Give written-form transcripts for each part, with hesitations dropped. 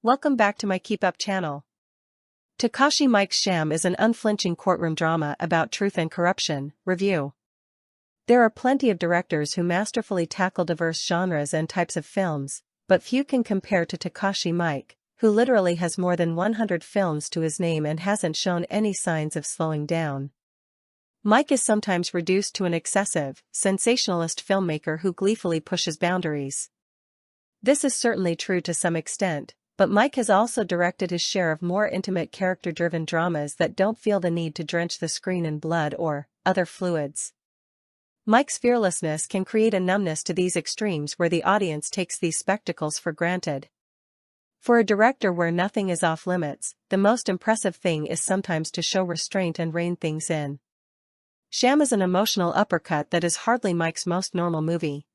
Welcome back to my KEEPUP channel. Takashi Miike's Sham is an unflinching courtroom drama about truth and corruption. Review. There are plenty of directors who masterfully tackle diverse genres and types of films, but few can compare to Takashi Miike, who literally has more than 100 films to his name and hasn't shown any signs of slowing down. Miike is sometimes reduced to an excessive, sensationalist filmmaker who gleefully pushes boundaries. This is certainly true to some extent, but Miike has also directed his share of more intimate character-driven dramas that don't feel the need to drench the screen in blood or other fluids. Miike's fearlessness can create a numbness to these extremes where the audience takes these spectacles for granted. For a director where nothing is off limits, the most impressive thing is sometimes to show restraint and rein things in. Sham is an emotional uppercut that is hardly Miike's most normal movie.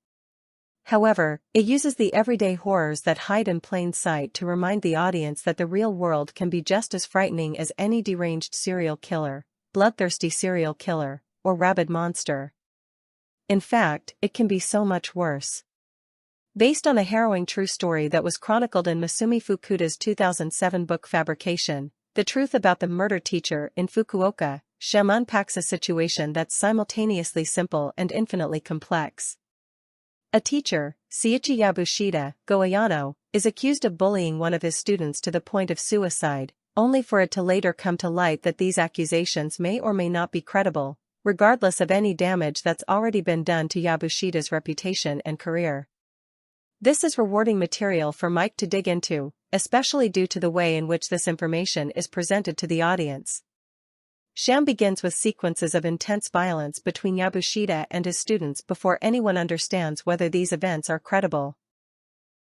However, it uses the everyday horrors that hide in plain sight to remind the audience that the real world can be just as frightening as any deranged serial killer, bloodthirsty serial killer, or rabid monster. In fact, it can be so much worse. Based on a harrowing true story that was chronicled in Masumi Fukuda's 2007 book Fabrication, The Truth About the Murder Teacher in Fukuoka, Sham unpacks a situation that's simultaneously simple and infinitely complex. A teacher, Seiichi Yabushita, Goyano, is accused of bullying one of his students to the point of suicide, only for it to later come to light that these accusations may or may not be credible, regardless of any damage that's already been done to Yabushita's reputation and career. This is rewarding material for Miike to dig into, especially due to the way in which this information is presented to the audience. Sham begins with sequences of intense violence between Yabushita and his students before anyone understands whether these events are credible.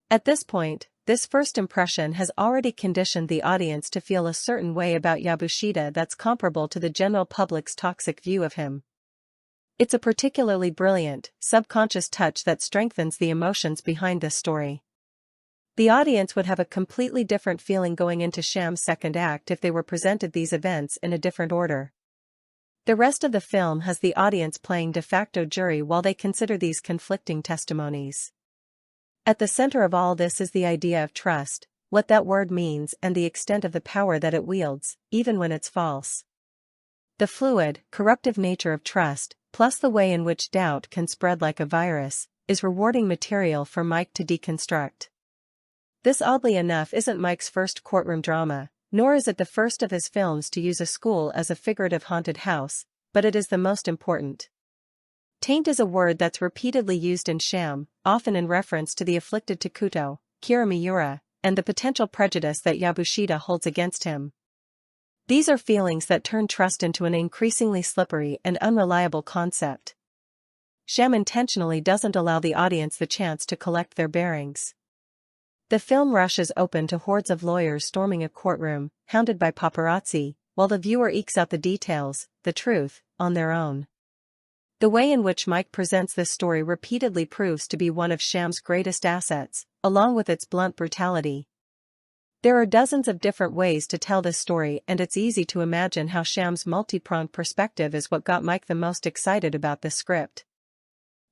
At this point, this first impression has already conditioned the audience to feel a certain way about Yabushita that's comparable to the general public's toxic view of him. It's a particularly brilliant, subconscious touch that strengthens the emotions behind this story. The audience would have a completely different feeling going into Sham's second act if they were presented these events in a different order. The rest of the film has the audience playing de facto jury while they consider these conflicting testimonies. At the center of all this is the idea of trust, what that word means and the extent of the power that it wields, even when it's false. The fluid, corruptive nature of trust, plus the way in which doubt can spread like a virus, is rewarding material for Miike to deconstruct. This oddly enough isn't Miike's first courtroom drama, nor is it the first of his films to use a school as a figurative haunted house, but it is the most important. Taint is a word that's repeatedly used in Sham, often in reference to the afflicted Takuto, Kira Miura, and the potential prejudice that Yabushita holds against him. These are feelings that turn trust into an increasingly slippery and unreliable concept. Sham intentionally doesn't allow the audience the chance to collect their bearings. The film rushes open to hordes of lawyers storming a courtroom, hounded by paparazzi, while the viewer ekes out the details, the truth, on their own. The way in which Miike presents this story repeatedly proves to be one of Sham's greatest assets, along with its blunt brutality. There are dozens of different ways to tell this story, and it's easy to imagine how Sham's multi-pronged perspective is what got Miike the most excited about this script.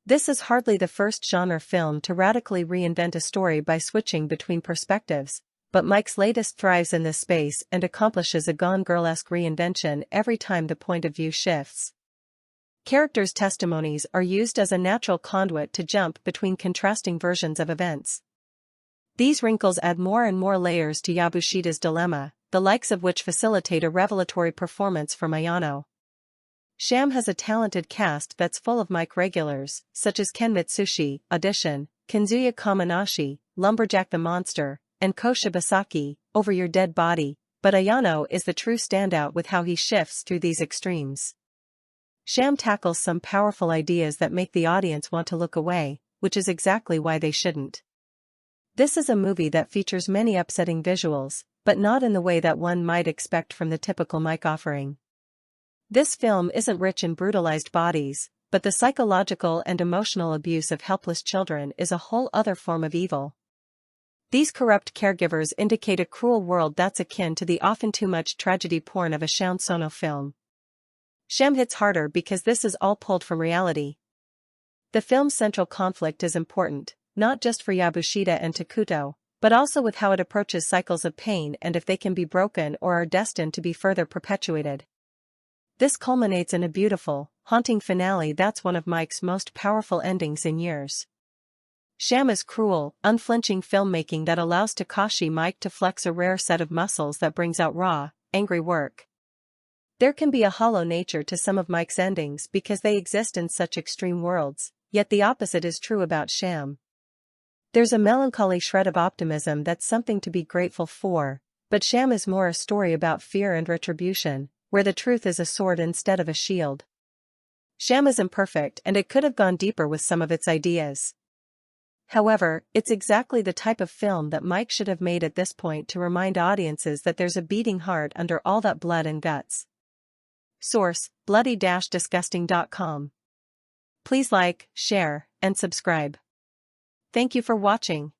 This is hardly the first genre film to radically reinvent a story by switching between perspectives, but Miike's latest thrives in this space and accomplishes a Gone Girl-esque reinvention every time the point of view shifts. Characters' testimonies are used as a natural conduit to jump between contrasting versions of events. These wrinkles add more and more layers to Yabushita's dilemma, the likes of which facilitate a revelatory performance from Ayano. Sham has a talented cast that's full of Miike regulars, such as Ken Mitsushi, Audition, Kenzuya Kamanashi, Lumberjack the Monster, and Ko Shibasaki, Over Your Dead Body, but Ayano is the true standout with how he shifts through these extremes. Sham tackles some powerful ideas that make the audience want to look away, which is exactly why they shouldn't. This is a movie that features many upsetting visuals, but not in the way that one might expect from the typical Miike offering. This film isn't rich in brutalized bodies, but the psychological and emotional abuse of helpless children is a whole other form of evil. These corrupt caregivers indicate a cruel world that's akin to the often too much tragedy porn of a Sham Sono film. Sham hits harder because this is all pulled from reality. The film's central conflict is important, not just for Yabushita and Takuto, but also with how it approaches cycles of pain and if they can be broken or are destined to be further perpetuated. This culminates in a beautiful, haunting finale that's one of Miike's most powerful endings in years. Sham is cruel, unflinching filmmaking that allows Takashi Miike to flex a rare set of muscles that brings out raw, angry work. There can be a hollow nature to some of Miike's endings because they exist in such extreme worlds, yet the opposite is true about Sham. There's a melancholy shred of optimism that's something to be grateful for, but Sham is more a story about fear and retribution, where the truth is a sword instead of a shield. Sham is imperfect and it could have gone deeper with some of its ideas. However, it's exactly the type of film that Miike should have made at this point to remind audiences that there's a beating heart under all that blood and guts. Source: bloody-disgusting.com. Please like, share, and subscribe. Thank you for watching.